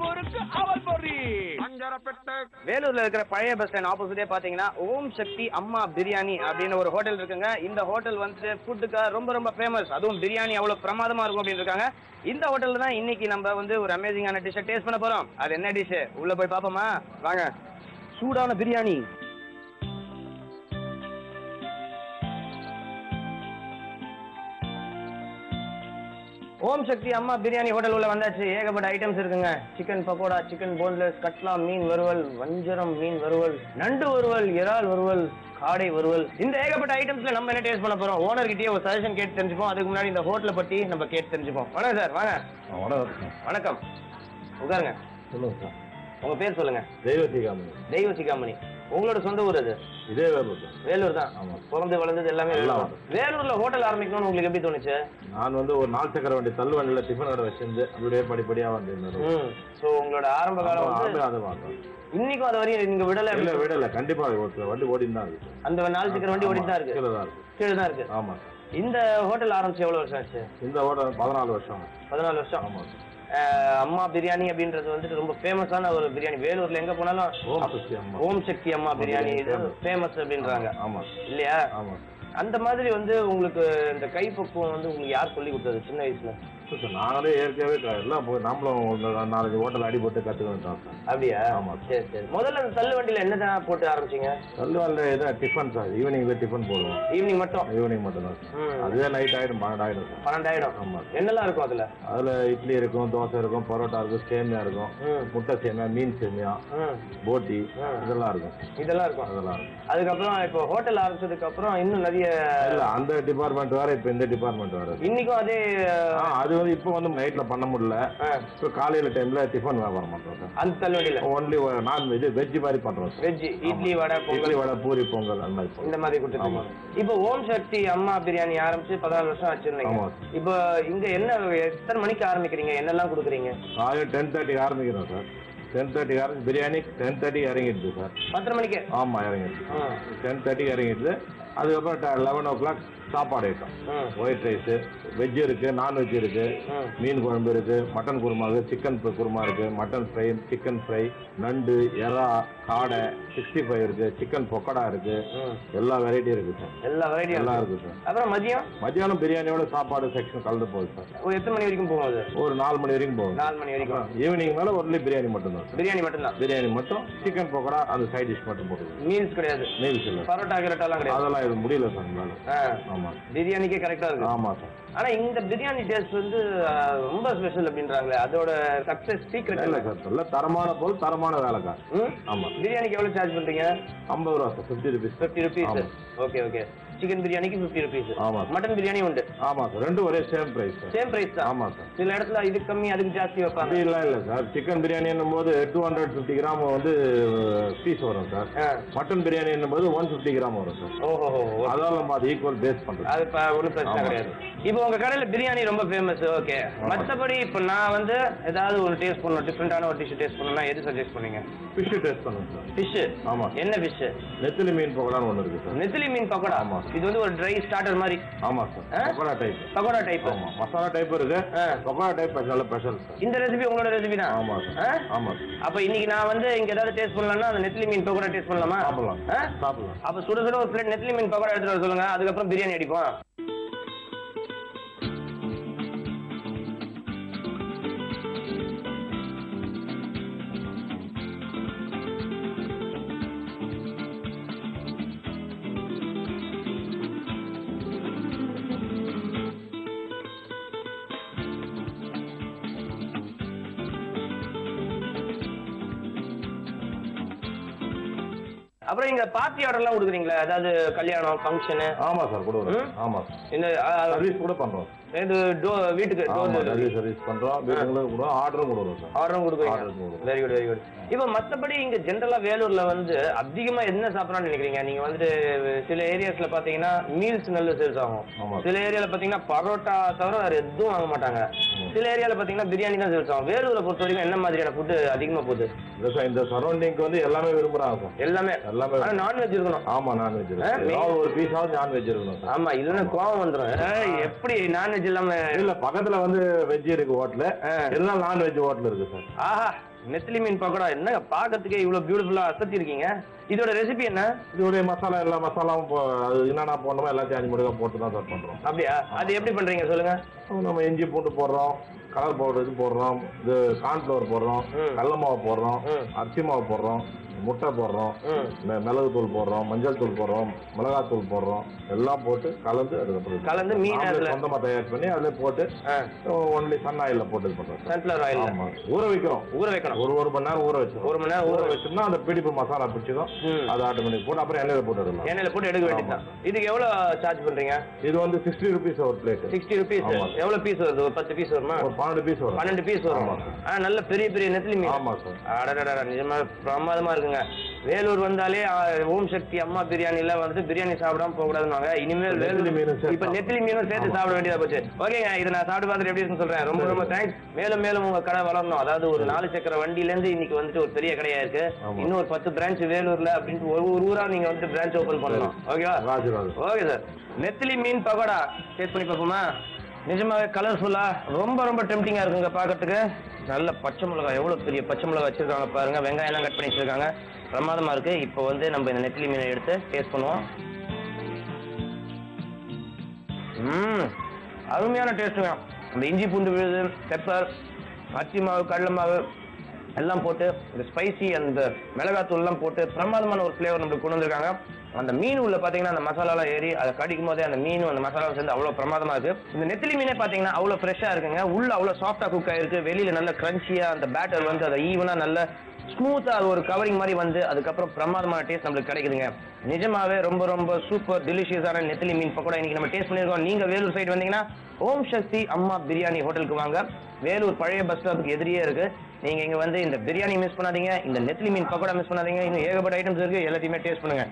முறுக்கு அவல் பொரி. வேலூர்ல இருக்கிற பழைய பஸ் ஸ்டாண்ட் ஆப்போசிட்டே பாத்தீங்கன்னா ஓம் சக்தி அம்மா பிரியாணி அப்படின்னு ஒரு ஹோட்டல் இருக்குங்க. இந்த ஹோட்டல் வந்து ஃபுட்டுக்கு ரொம்ப ரொம்ப ஃபேமஸ். அதுவும் பிரியாணி அவ்வளவு பிரமாதமா இருக்கும் அப்படின்னு இருக்காங்க. இந்த ஹோட்டல்ல தான் இன்னைக்கு நம்ம வந்து ஒரு அமேசிங்கான டிஷ்ஷை டேஸ்ட் பண்ண போறோம். அது என்ன டிஷ் உள்ள போய் பாப்போமா? வாங்க. சூடான பிரியாணி. ஓம் சக்தி அம்மா பிரியாணி ஹோட்டல் உள்ள வந்தாச்சு. ஏகப்பட்ட ஐட்டம்ஸ் இருக்குங்க. சிக்கன் பக்கோடா, சிக்கன் போன்லெஸ், கட்லா மீன் வறுவல், வஞ்சரம் மீன் வறுவல், நண்டு வறுவல், இறால் வறுவல், காடை வறுவல். இந்த ஏகப்பட்ட ஐட்டம்ஸ்ல நம்ம என்ன டேஸ்ட் பண்ண போறோம்? ஓனர் கிட்டே ஒரு சஜஷன் கேட்டு தெரிஞ்சுப்போம். அதுக்கு முன்னாடி இந்த ஹோட்டலை பத்தி நம்ம கேட்டு தெரிஞ்சுப்போம். வணக்கம் சார். வாங்க. வணக்கம். உட்காருங்க. சொல்லுங்க சார். உங்க பேர் சொல்லுங்க. தெய்வசிகாமணி. தெய்வசிகாமணி. உங்களோட சொந்த ஊர் அது? இதே வேலூர் தான். வேலூர் தான். ஆமா. பிறந்து வளர்ந்தது எல்லாமே வேலூர்ல ஹோட்டல் ஆரம்பிக்கணும்னு உங்களுக்கு எப்படி தோணுச்சு? நான் வந்து ஒரு 4 சக்கர வண்டி தள்ளு வண்டியில டிஃபன் கடை வச்சிருந்து அப்படியே படிப்படியா வந்திருந்தேன். சோ உங்களோட ஆரம்ப காலம் இன்னைக்கும் அது வரையும் நீங்க விடல? கண்டிப்பா வண்டி ஓடிட்டு தான் இருக்கு. அந்த 4 சக்கர வண்டி ஓடிட்டு தான் இருக்கு. கீழே தான் இருக்கு. ஆமா. இந்த ஹோட்டல் ஆரம்பிச்சு எவ்வளவு வருஷம் ஆச்சு? இந்த ஹோட்டல் 14 வருஷம். 14 வருஷம். ஆமா. அம்மா பிரியாணி அப்படின்றது வந்துட்டு ரொம்ப ஃபேமஸான ஒரு பிரியாணி. வேலூர்ல எங்க போனாலும் ஓம் சக்தி அம்மா பிரியாணி ஃபேமஸ் அப்படின்றாங்க. ஆமா இல்லையா? ஆமா. அந்த மாதிரி வந்து உங்களுக்கு இந்த கைப்பக்குவம் வந்து உங்களுக்கு யார் சொல்லி கொடுத்தது சின்ன வயசுல? நாங்களே ஏற்கனவே எல்லாம் போய் நம்மளும் 4 ஹோட்டல் அடிபட்டு கத்துக்கிட்டோம். அப்படியா? ஆமா. சரி சரி. முதல்ல அந்த தள்ளு வண்டியில என்ன போட்டு ஆரம்பிச்சீங்க? தள்ளு வண்டியில ஏதாவது டிஃபன் சார். ஈவினிங்ல டிஃபன் போடுவோம். ஈவினிங் மட்டும்? ஈவினிங் மட்டும் தான். அதுவே நைட் ஆயிடும். 12 ஆயிடும். 12 ஆயிடும். ஆமா. என்னெல்லாம் இருக்கும் அதுல? அதுல இட்லி இருக்கும், தோசை இருக்கும், பரோட்டா இருக்கும், சேமியா இருக்கும், முட்டை சேமியா, மீன் சேமியா, போட்டி, இதெல்லாம் இருக்கும். அதெல்லாம் இருக்கும். அதுக்கப்புறம் இப்போ ஹோட்டல் ஆரம்பிச்சதுக்கு அப்புறம் இன்னும் நிறைய அந்த டிபார்ட்மெண்ட் வேற, இப்ப இந்த டிபார்ட்மெண்ட் வேற. இன்னைக்கும் அதே. அது வந்து இப்ப வந்து நைட்ல பண்ண முடியல. இப்ப காலையில டைம்ல டிஃபன் வியாபாரம் பண்றோம் சார். அந்த தள்ளுவண்டியில ஒன்லி நான்வெஜ், வெஜ் மாதிரி பண்றோம். வெஜ் இட்லி வடை, பூரி, பொங்கல் அந்த மாதிரி இந்த மாதிரி கொடுத்துருக்கோம். இப்போ ஓம் சக்தி அம்மா பிரியாணி ஆரம்பிச்சு 14 வருஷம் ஆச்சுருந்தீங்க. இப்போ இங்க என்ன எத்தனை மணிக்கு ஆரம்பிக்கிறீங்க? என்னெல்லாம் கொடுக்குறீங்க? காலையில் 10:30 ஆரம்பிக்கிறோம் சார். 10:30 ஆரம்பிச்சு பிரியாணி 10:30 இறங்கிடுது சார். 10:30 மணிக்கு? ஆமா, இறங்கிடுது. 10:30 இறங்கிடுது. அதுக்கப்புறம் 11 o'clock சாப்பாடு ஐட்டம். ஒயிட் ரைஸ், வெஜ் இருக்கு, நான்வெஜ் இருக்கு, மீன் குழம்பு இருக்கு, மட்டன் குருமா இருக்கு, சிக்கன் குருமா இருக்கு, மட்டன் ஃப்ரை, சிக்கன் ஃப்ரை, நண்டு, எறா, காடை, 65 இருக்கு, சிக்கன் பொக்கடா இருக்கு, எல்லா வெரைட்டியும் இருக்கு சார். எல்லா வெரைட்டியும் எல்லாம் இருக்கு சார். அப்புறம் மதியானம் பிரியாணியோட சாப்பாடு செக்ஷன் கலந்து போகுது சார். எத்தனை மணி வரைக்கும் போகுது? ஒரு 4 மணி வரைக்கும் போகுது. 4 மணி வரைக்கும். ஈவினிங் மேல ஒன்லி பிரியாணி மட்டும் தான். பிரியாணி மட்டும் தான். பிரியாணி மட்டும், சிக்கன் பொக்கடா அந்த சைட் டிஷ் மட்டும் போடுது. மீல்ஸ் கிடையாது? மீல்ஸ் இல்ல. பரோட்டா கிரட்டாலாம் கிடையாது? அதெல்லாம் இது முடியல சார். ஆமா. பிரியாணிக்கே கரெக்டா இருக்கு. ஆமா சார். ஆனா இந்த பிரியாணி டேஸ்ட் வந்து ரொம்ப ஸ்பெஷல் அப்படின்றாங்களே, அதோட சக்சஸ் சீக்ரெட் இல்ல சார். நல்ல தரமான பொருள், தரமான வேலைக்கார். ஆமா. பிரியாணிக்கு எவ்வளவு சார்ஜ் பண்றீங்க? 50 ரூபா sir. 50 rupees. 50 rupees. Okay okay. Chicken பிரியாணிக்கு 50 rupees. ஆமா. மட்டன் பிரியாணி உண்டு? ஆமா சார். ரெண்டும் ஒரே சேம் பிரைஸ். சேம் பிரைஸ் தான்? ஆமா சார். சில இடத்துல இது கம்மி அதுக்கு ஜாஸ்தி வைப்பாங்க. இல்ல சார். சிக்கன் பிரியாணி என்னும்போது 250 கிராம் வந்து பீஸ் வரும் சார். மட்டன் பிரியாணி என்னும்போது 150 கிராம் வரும் சார். ஓஹோ. அதனால நம்ம அது ஈக்குவல் பேஸ் பண்றோம். அது ஒன்றும் பிரச்சனை கிடையாது. இப்போ உங்க கடையில பிரியாணி ரொம்ப ஃபேமஸ். ஓகே. மற்றபடி இப்போ நான் வந்து ஏதாவது ஒரு டேஸ்ட் பண்ணணும், டிஃப்ரெண்டான ஒரு டிஷ் டேஸ்ட் பண்ணணும்னா எது சஜஸ்ட் பண்ணுங்க? ஃபிஷ் டேஸ்ட் பண்ணுங்க சார். ஃபிஷ்? ஆமா. என்ன ஃபிஷ்? நெத்திலி மீன் பக்கோடான்னு ஒன்று இருக்கு சார். நெத்திலி மீன் பக்கோடா? ஆமா. இது வந்து ஒரு ட்ரை ஸ்டார்டர் மாதிரி? ஆமா sir. Pakoda type. Pakoda type. ஆமா. மசாலா டைப் இருக்கு, பக்கோடா டைப் நல்ல ஸ்பெஷல் சார். இந்த ரெசிபி உங்களோட ரெசிபி தான்? ஆமா சார். ஆமா. அப்ப இன்னைக்கு நான் வந்து இங்க ஏதாவது டேஸ்ட் பண்ணலாம்னா அந்த நெத்திலி மீன் பக்கோடா டேஸ்ட் பண்ணலாமா? சாப்பிடலாம். அப்ப சுட சுட ஒரு பிளேட் நெத்திலி மீன் பக்கோடா எடுத்துட்டு வர சொல்லுங்க. அதுக்கப்புறம் பிரியாணி அடிப்போம். அப்புறம் இங்க பார்ட்டி ஆர்டர் எல்லாம் கொடுக்குறீங்களா? அதாவது கல்யாணம், ஃபங்க்ஷன்? ஆமா சார், கொடுக்குறோம். ஆமா சார். இந்த சர்வீஸ் கூட பண்றோம். இது வீட்டுக்கு சர்வீஸ் பண்றோம். வீட்டுங்களுக்கு கூட ஆர்டரும் கொடுக்குறோம் சார். ஆர்டரும் கொடுக்குறீங்க. Very good very good. இப்போ மற்றபடி இங்க ஜென்ரலா வேலூர்ல வந்து அதிகமா என்ன சாப்பிடணும்னு நினைக்கிறீங்க நீங்க? வந்து சில ஏரியாஸ்ல பாத்தீங்கன்னா மீல்ஸ் நல்ல சேல்ஸ் ஆகும். சில ஏரியால பாத்தீங்கன்னா பரோட்டா தவிர வேற எதுவும் வாங்க மாட்டாங்க. சில ஏரியால பாத்தீங்கன்னா பிரியாணி தான் சேல்ஸ் ஆகும். வேலூரை பொறுத்த வரைக்கும் என்ன மாதிரியான ஃபுட் அதிகமா போகுது? இந்த சரௌண்டிங்க்கு வந்து எல்லாமே விரும்புறாங்க சார். எல்லாமே நான்வெஜ் இருக்கணும். ஆமா, நான்வெஜ் இருக்கணும். ஒரு பீஸாவது நான்வெஜ் இருக்கணும் சார். ஆமா, இதுன்னு கோவம் வந்துடும். எப்படி நான்வெஜ் இல்லாம? இல்ல, பக்கத்துல வந்து வெஜ் இருக்கு ஹோட்டல், எல்லாம் நான்வெஜ் ஹோட்டல் இருக்கு சார். ஆஹா, நெத்திலி மீன் பக்கோடா என்னங்க பாக்கிறதுக்கே இவ்வளவு பியூட்டிஃபுல்லா அசத்தி இருக்கீங்க. இதோட ரெசிபி என்ன? இதோடைய மசாலா எல்லா மசாலாவும் அது என்னென்ன போடணுமோ எல்லாத்தையும் 5 முருகா போட்டு தான் சர்வ் பண்றோம். அப்படியா? அது எப்படி பண்றீங்க சொல்லுங்க. நம்ம இஞ்சி பூண்டு போடுறோம், கலர் பவுடர் இது போடுறோம், இது கார்ன்ஃபிளவர் போடுறோம், கடல மாவு போடுறோம், அரிசி மாவு போடுறோம், முட்டை போடுறோம், மிளகு தூள் போடுறோம், மஞ்சள் தூள் போடுறோம், மிளகாய் தூள் போடுறோம், எல்லாம் போட்டு கலந்து மீன் சொந்தமா தயார் பண்ணி அதுல போட்டு ஒன்லி சன் ஆயில போட்டு பண்றோம். Sunflower oil. ஆமா, ஊற வைக்கணும் ஒரு மணி நேரம் ஊற வச்சு 1 மணி நேரம் ஊற வச்சோம்னா அந்த பிடிப்பு மசாலா பிடிச்சிடும். அது ஆட்டோமேட்டிக் போட்டு அப்புறம் எண்ணெயில போட்டு எடுக்கலாம். எண்ணெயில போட்டு எடுக்க வேண்டியதுதான். இதுக்கு எவ்வளவு சார்ஜ் பண்றீங்க? இது வந்து 60 rupees ஒரு பிளேட். 60 rupees. எவ்வளவு பீஸ் வருது? ஒரு 10 பீஸ் வருமா? ஒரு 12 பீஸ் வரும். 12 பீஸ் வரும். நல்ல பெரிய பெரிய நெத்திலி மீன். ஆமா சார். அடடடடா, நிஜமா பிரமாதமா இருக்குங்க. வேலூர் வந்தாலே ஓம் சக்தி அம்மா பிரியாணில வந்து பிரியாணி சாப்பிடாம போக கூடாதுன்னு. இனிமேல் இப்ப நெத்திலி மீனும் சேர்த்து சாப்பிட வேண்டியதா போச்சு. ஓகேங்க, இதை நான் சாப்பிட்டு பார்த்துட்டு எப்படி இருக்குன்னு சொல்றேன். ரொம்ப ரொம்ப தேங்க்ஸ். மேலும் மேலும் உங்க கடை வளரணும். அதாவது ஒரு 4 சக்கர வண்டியில இருந்து இன்னைக்கு வந்துட்டு ஒரு பெரிய கடையா இருக்கு. இன்னும் ஒரு 10 பிரான்ச் வேலூர்ல அப்படின்ட்டு ஒரு ஊரா நீங்க வந்து பிரான்ச் ஓபன் பண்ணணும். ஓகேவா? Okay sir. நெத்திலி மீன் பகோடா டேஸ்ட் பண்ணி பார்ப்போமா? நிஜமாவே கலர்ஃபுல்லா ரொம்ப ரொம்ப டெம்டிங்கா இருக்குங்க பாக்கிறதுக்கு. நல்ல பச்சை மிளகாய், எவ்வளவு பெரிய பச்சை மிளகாய் வச்சிருக்காங்க பாருங்க. வெங்காயம் எல்லாம் கட் பண்ணி வச்சிருக்காங்க. பிரமாதமா இருக்கு. இப்போ வந்து நம்ம இந்த நெத்திலி மீனை எடுத்து டேஸ்ட் பண்ணுவோம். அருமையான டேஸ்ட்டுங்க. இந்த இஞ்சி பூண்டு விழுது, பெப்பர், அரிசி மாவு, கடலை மாவு எல்லாம் போட்டு இந்த ஸ்பைசி அந்த மிளகாத்தூள் எல்லாம் போட்டு பிரமாதமான ஒரு ஃப்ளேவர் நம்மளுக்கு கொண்டு வந்திருக்காங்க. அந்த மீன் உள்ள பாத்தீங்கன்னா அந்த மசாலாலாம் ஏறி அதை கடிக்கும் போதே அந்த மீன் அந்த மசாலா சேர்ந்து அவ்வளவு பிரமாதமா இருக்கு. இந்த நெத்திலி மீனே பாத்தீங்கன்னா அவ்வளவு ஃப்ரெஷ்ஷா இருக்குங்க. உள்ள அவ்வளவு சாஃப்டா குக் ஆயிருக்கு. வெளியில நல்ல கிரன்ச்சியா அந்த பேட்டர் வந்து அதை ஈவனா நல்ல ஸ்மூத்தா ஒரு கவரிங் மாதிரி வந்து அதுக்கப்புறம் பிரமாதமான டேஸ்ட் நம்மளுக்கு கிடைக்குதுங்க. நிஜமாவே ரொம்ப ரொம்ப சூப்பர் டெலிஷியஸான நெத்திலி மீன் பக்கோடா இன்னைக்கு நம்ம டேஸ்ட் பண்ணிருக்கோம். நீங்க வேலூர் சைடு வந்தீங்கன்னா ஓம் சக்தி அம்மா பிரியாணி ஹோட்டலுக்கு வாங்க. வேலூர் பழைய பஸ் ஸ்டாப்புக்கு எதிரியே இருக்கு. நீங்க இங்க வந்து இந்த பிரியாணி மிஸ் பண்ணாதீங்க, இந்த நெத்திலி மீன் பக்கோடா மிஸ் பண்ணாதீங்க. இன்னும் ஏகப்பட்ட ஐட்டம்ஸ் இருக்கு, எல்லாத்தையுமே டேஸ்ட் பண்ணுங்க.